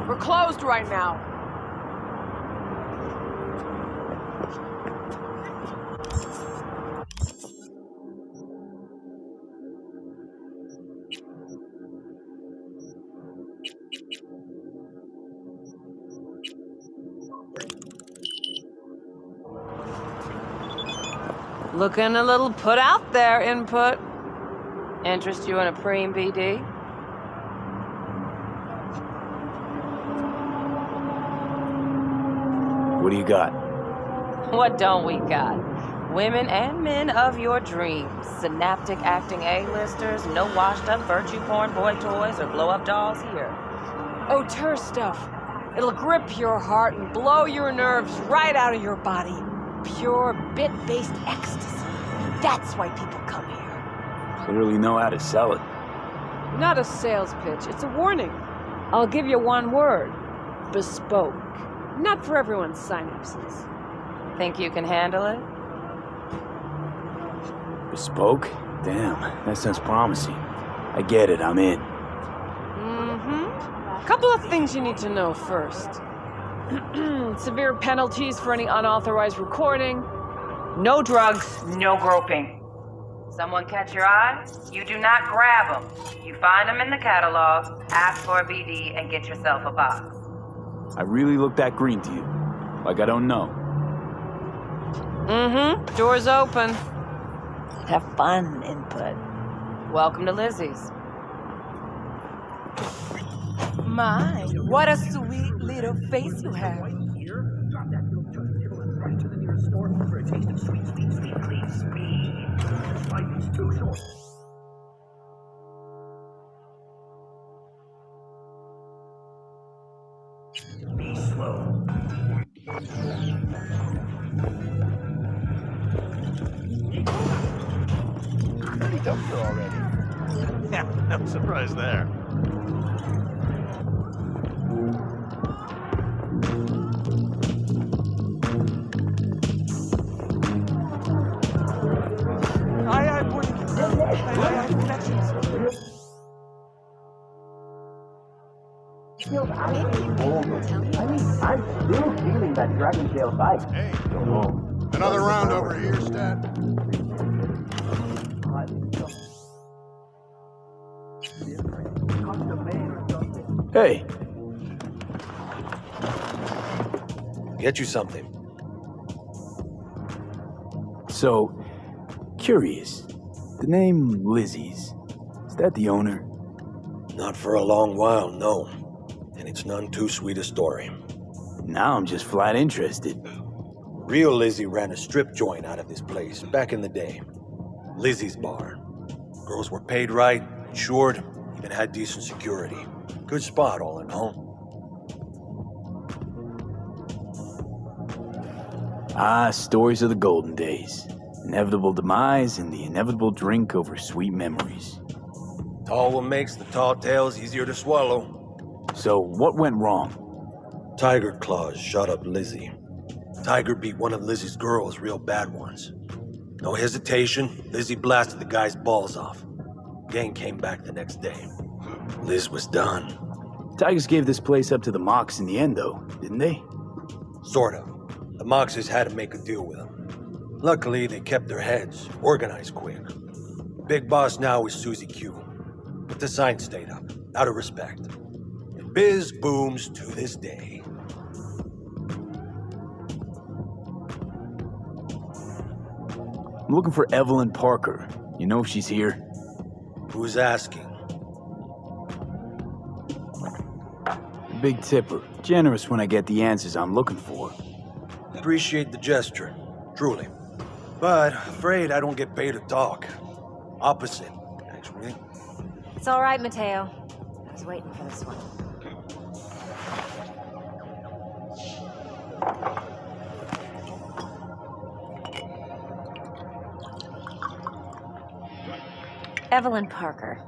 We're closed right now. Looking a little put out there, Input. Interest you in a preem BD? What do you got? What don't we got? Women and men of your dreams. Synaptic acting A-listers, no washed-up virtue porn boy toys or blow-up dolls here. Auteur stuff. It'll grip your heart and blow your nerves right out of your body. Pure bit-based ecstasy. That's why people come here. Clearly know how to sell it. Not a sales pitch, it's a warning. I'll give you one word. Bespoke. Not for everyone's synapses. Think you can handle it? Bespoke? Damn, that sounds promising. I get it, I'm in. Couple of things you need to know first. Severe penalties for any unauthorized recording. No drugs, no groping. Someone catch your eye? You do not grab them. You find them in the catalog, ask for a BD, and get yourself a box. I really look that green to you. Like I don't know. Door's open. Have fun, Input. Welcome to Lizzie's. My, what a sweet little face you have. Be slow. Pretty dumpster already. Yeah, no surprise there. I'm still feeling that dragon tail bite. Hey, another round over here, Stat. Hey! Get you something. So, curious. The name Lizzie's. Is that the owner? Not for a long while, no. And it's none too sweet a story. Now I'm just flat interested. Real Lizzie ran a strip joint out of this place back in the day. Lizzie's Bar. Girls were paid right, insured, even had decent security. Good spot, all in all. Ah, stories of the golden days. Inevitable demise and the inevitable drink over sweet memories. Tall one makes the tall tales easier to swallow. So, what went wrong? Tiger Claws shot up Lizzie. Tiger beat one of Lizzie's girls real bad ones. No hesitation, Lizzie blasted the guy's balls off. Gang came back the next day. Liz was done. Tigers gave this place up to the Mox in the end, though, didn't they? Sort of. The Moxes had to make a deal with them. Luckily, they kept their heads, organized quick. Big boss now is Susie Q. But the sign stayed up, out of respect. And biz booms to this day. I'm looking for Evelyn Parker. You know if she's here? Who's asking? Big tipper. Generous when I get the answers I'm looking for. Appreciate the gesture, truly. But afraid I don't get paid to talk. Opposite, actually. It's all right, Mateo. I was waiting for this one. Evelyn Parker.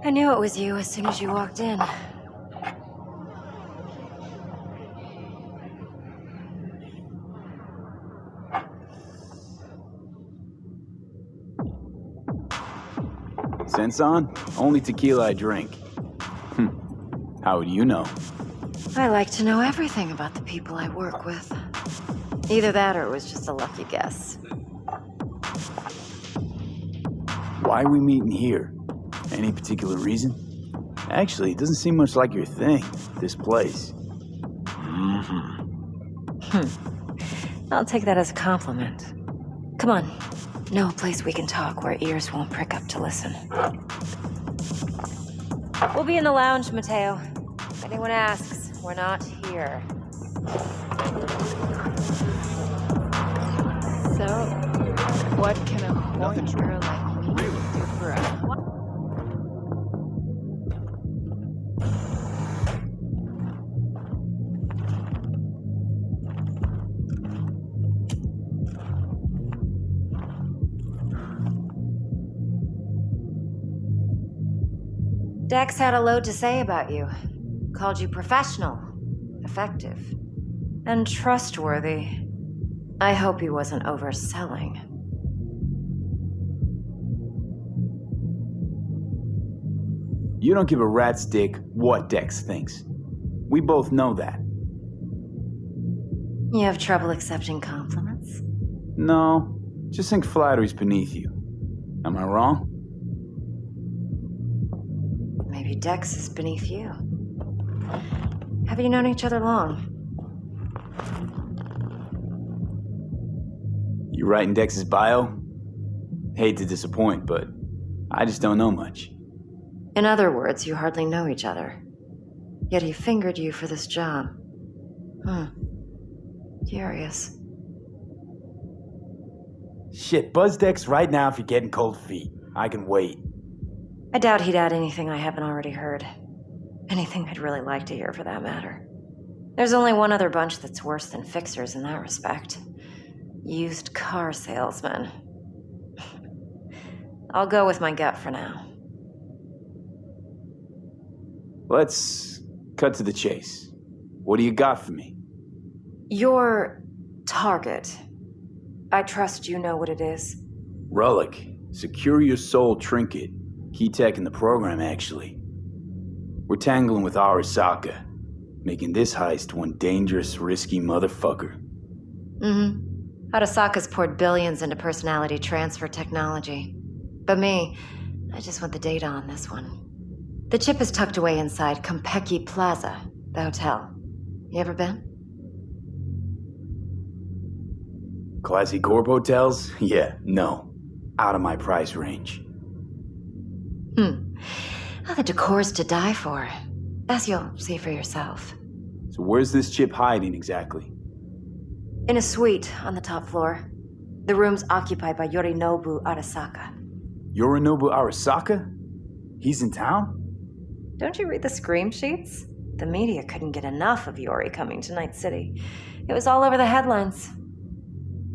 I knew it was you as soon as you walked in. Sense on? Only tequila I drink. How would you know? I like to know everything about the people I work with. Either that or it was just a lucky guess. Why are we meeting here? Any particular reason? Actually, it doesn't seem much like your thing, this place. I'll take that as a compliment. Come on. Know a place we can talk where ears won't prick up to listen. We'll be in the lounge, Mateo. If anyone asks, we're not here. So, what can a horny girl like me do for a... Dex had a load to say about you. Called you professional, effective, and trustworthy. I hope he wasn't overselling. You don't give a rat's dick what Dex thinks. We both know that. You have trouble accepting compliments? No, just think flattery's beneath you. Am I wrong? Maybe Dex is beneath you. Have you known each other long? You writing Dex's bio? Hate to disappoint, but I just don't know much. In other words, you hardly know each other. Yet he fingered you for this job. Curious. Shit, buzz Dex right now if you're getting cold feet. I can wait. I doubt he'd add anything I haven't already heard. Anything I'd really like to hear, for that matter. There's only one other bunch that's worse than fixers in that respect. Used car salesmen. I'll go with my gut for now. Let's cut to the chase. What do you got for me? Your target. I trust you know what it is. Relic. Secure your soul trinket. Key tech in the program, actually. We're tangling with Arasaka, making this heist one dangerous, risky motherfucker. Arasaka's poured billions into personality transfer technology. But me, I just want the data on this one. The chip is tucked away inside Compeki Plaza, the hotel. You ever been? Classy corp hotels? Yeah, no. Out of my price range. Oh, the decor's to die for, as you'll see for yourself. So where's this chip hiding exactly? In a suite on the top floor. The room's occupied by Yorinobu Arasaka. Yorinobu Arasaka? He's in town? Don't you read the scream sheets? The media couldn't get enough of Yori coming to Night City. It was all over the headlines.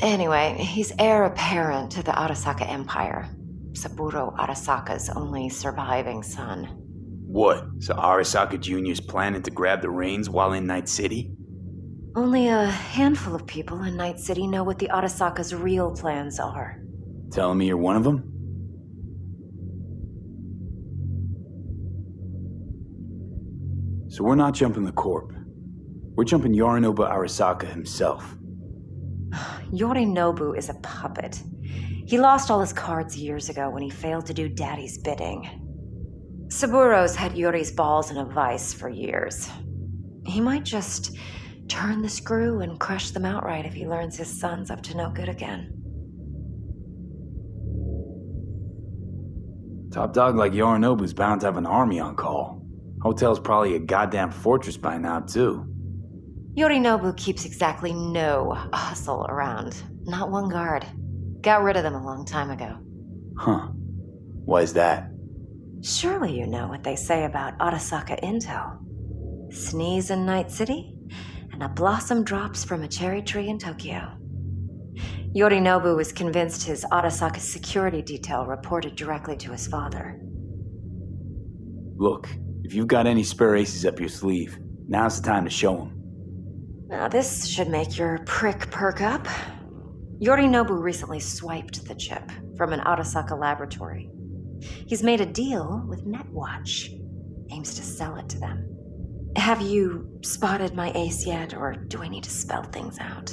Anyway, he's heir apparent to the Arasaka Empire. Saburo Arasaka's only surviving son. What? So Arasaka Jr.'s planning to grab the reins while in Night City? Only a handful of people in Night City know what the Arasaka's real plans are. Telling me you're one of them? So we're not jumping the corp. We're jumping Yorinobu Arasaka himself. Yorinobu is a puppet. He lost all his cards years ago when he failed to do Daddy's bidding. Saburo's had Yori's balls in a vice for years. He might just turn the screw and crush them outright if he learns his son's up to no good again. Top dog like Yorinobu's bound to have an army on call. Hotel's probably a goddamn fortress by now, too. Yorinobu keeps exactly no hustle around. Not one guard. Got rid of them a long time ago. Huh. Why is that? Surely you know what they say about Arasaka intel. Sneeze in Night City, and a blossom drops from a cherry tree in Tokyo. Yorinobu was convinced his Arasaka security detail reported directly to his father. Look, if you've got any spare aces up your sleeve, now's the time to show them. Now this should make your prick perk up. Yorinobu recently swiped the chip from an Arasaka laboratory. He's made a deal with Netwatch. Aims to sell it to them. Have you spotted my ace yet, or do I need to spell things out?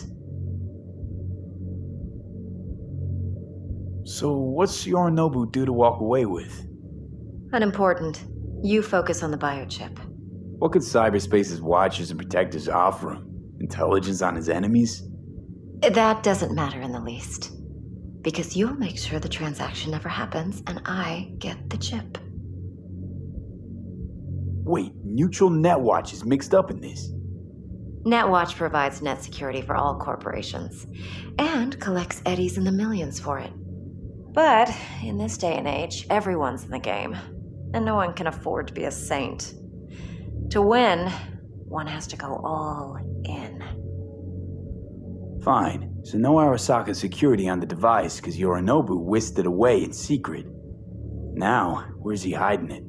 So what's Yorinobu due to walk away with? Unimportant. You focus on the biochip. What could cyberspace's watchers and protectors offer him? Intelligence on his enemies? That doesn't matter in the least. Because you'll make sure the transaction never happens, and I get the chip. Wait, Neutral Netwatch is mixed up in this. Netwatch provides net security for all corporations, and collects eddies in the millions for it. But in this day and age, everyone's in the game, and no one can afford to be a saint. To win, one has to go all in. Fine, so no Arasaka security on the device because Yorinobu whisked it away in secret. Now, where's he hiding it?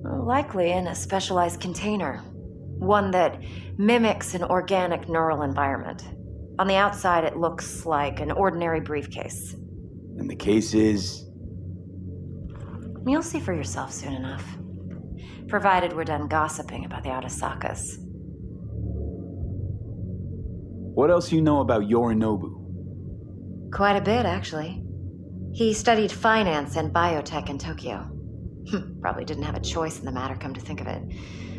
Likely in a specialized container. One that mimics an organic neural environment. On the outside, it looks like an ordinary briefcase. And the case is... You'll see for yourself soon enough. Provided we're done gossiping about the Arasakas. What else you know about Yorinobu? Quite a bit, actually. He studied finance and biotech in Tokyo. Probably didn't have a choice in the matter, come to think of it.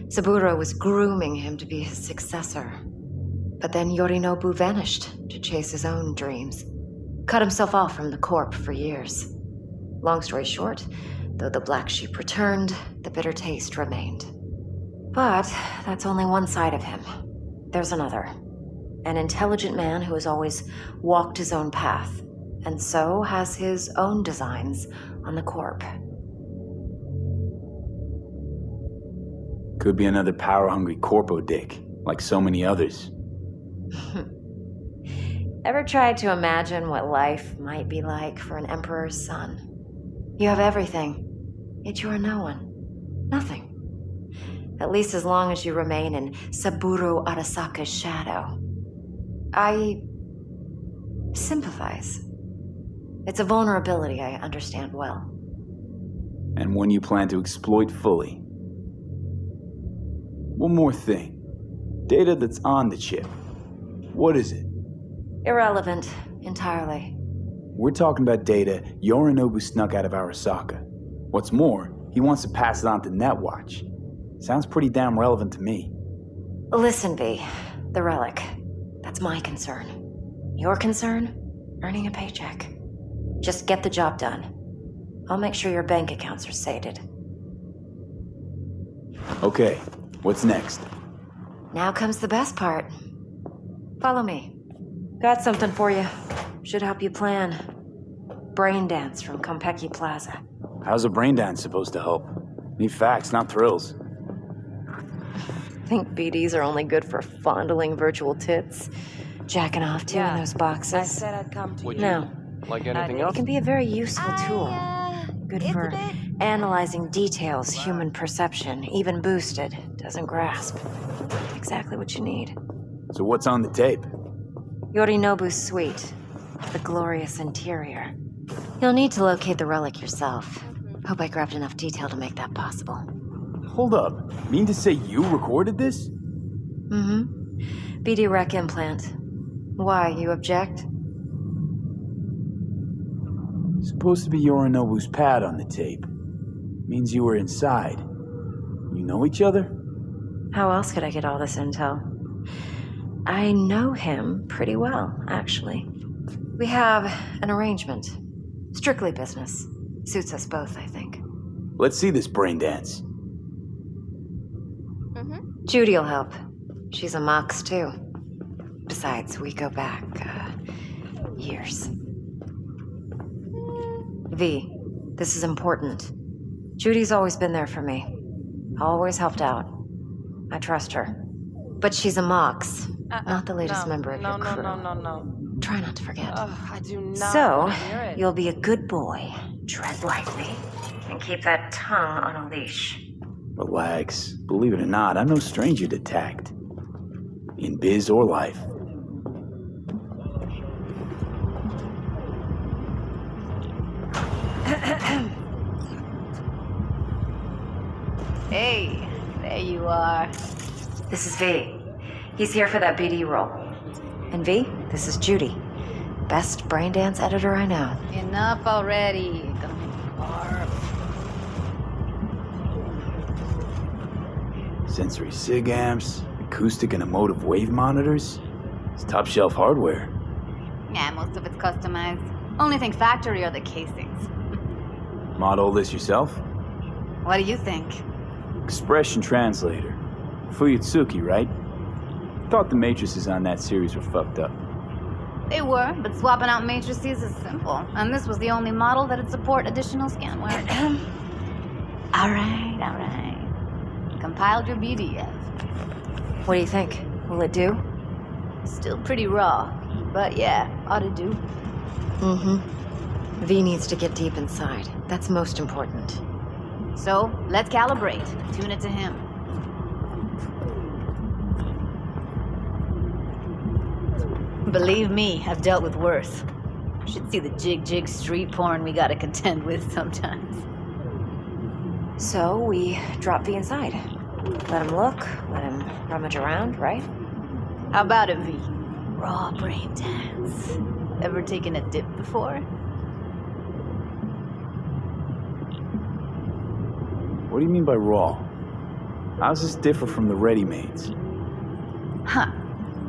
Saburo was grooming him to be his successor. But then Yorinobu vanished to chase his own dreams. Cut himself off from the corp for years. Long story short, though the black sheep returned, the bitter taste remained. But that's only one side of him. There's another. An intelligent man who has always walked his own path, and so has his own designs on the corp. Could be another power-hungry corpo dick, like so many others. Ever tried to imagine what life might be like for an emperor's son? You have everything, yet you are no one. Nothing. At least as long as you remain in Saburo Arasaka's shadow. I sympathize. It's a vulnerability I understand well. And one you plan to exploit fully. One more thing. Data that's on the chip. What is it? Irrelevant, entirely. We're talking about data Yorinobu snuck out of Arasaka. What's more, he wants to pass it on to Netwatch. Sounds pretty damn relevant to me. Listen, V. The relic. That's my concern. Your concern? Earning a paycheck. Just get the job done. I'll make sure your bank accounts are sated. Okay, what's next? Now comes the best part. Follow me. Got something for you. Should help you plan. Brain dance from Konpeki Plaza. How's a brain dance supposed to help? Need facts, not thrills. Think BDs are only good for fondling virtual tits? Jacking off too in those boxes? I said I'd come to you. No. Like anything It else? can be a very useful tool. Good it's for a bit- analyzing details human perception, even boosted, doesn't grasp. Exactly what you need. So what's on the tape? Yorinobu's suite. The glorious interior. You'll need to locate the relic yourself. Hope I grabbed enough detail to make that possible. Hold up. Mean to say you recorded this? Mm-hmm. BD rec implant. Why, you object? Supposed to be Yorinobu's pad on the tape. Means you were inside. You know each other? How else could I get all this intel? I know him pretty well, actually. We have an arrangement. Strictly business. Suits us both, I think. Let's see this brain dance. Judy'll help. She's a Mox, too. Besides, we go back, years. V, This is important. Judy's always been there for me. Always helped out. I trust her. But she's a Mox, not the latest member of your crew. No. Try not to forget. I do not So, wanna hear it. you'll be a good boy, tread lightly, and keep that tongue on a leash. Relax. Believe it or not, I'm no stranger to tact. In biz or life. Hey, there you are. This is V. He's here for that BD role. And V, this is Judy. Best braindance editor I know. Enough already. Gonna make me barf. Sensory SIG amps, acoustic and emotive wave monitors. It's top shelf hardware. Yeah, most of it's customized. Only thing factory are the casings. Model this yourself? What do you think? Expression translator. Fuyutsuki, right? Thought the matrices on that series were fucked up. They were, but swapping out matrices is simple. And this was the only model that'd support additional scanware. Alright. Compiled your BDF. What do you think? Will it do? Still pretty raw, but yeah, ought to do. V needs to get deep inside. That's most important. So, let's calibrate. Tune it to him. Believe me, I've dealt with worse. Should see the jig street porn we gotta contend with sometimes. So, we drop V inside. Let him look, let him rummage around, right? How about it, V? Raw brain dance. Ever taken a dip before? What do you mean by raw? How's this differ from the ready-mades? Huh.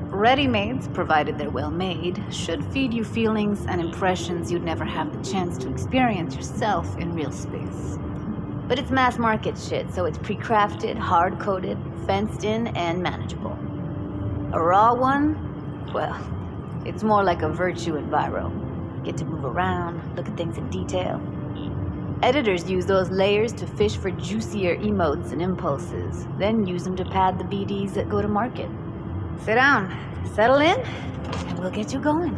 Ready-mades, provided they're well made, should feed you feelings and impressions you'd never have the chance to experience yourself in real space. But it's mass market shit, so it's pre-crafted, hard-coded, fenced in, and manageable. A raw one? Well, it's more like a virtue enviro. Get to move around, look at things in detail. Editors use those layers to fish for juicier emotes and impulses, then use them to pad the BDs that go to market. Sit down, settle in, and we'll get you going.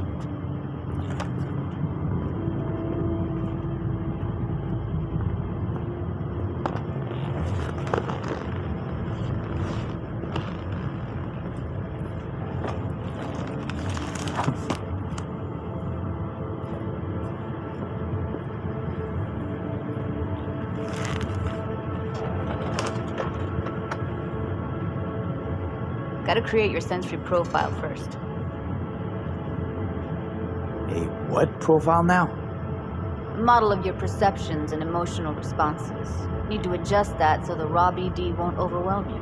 Gotta create your sensory profile first. A what profile now? Model of your perceptions and emotional responses. Need to adjust that so the raw BD won't overwhelm you.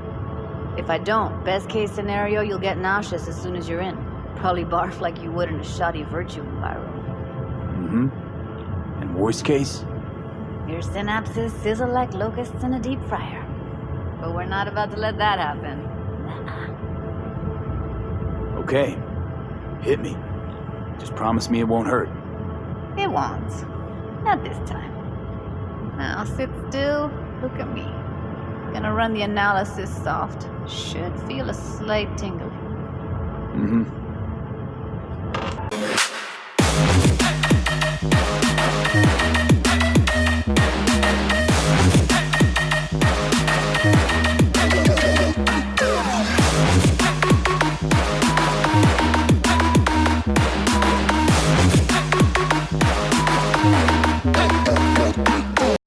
If I don't, best case scenario, you'll get nauseous as soon as you're in. Probably barf like you would in a shoddy virtue environment. And worst case? Your synapses sizzle like locusts in a deep fryer. But we're not about to let that happen. Okay. Hit me. Just promise me it won't hurt. It won't. Not this time. Now sit still, look at me. Gonna run the analysis soft. Should feel a slight tingle.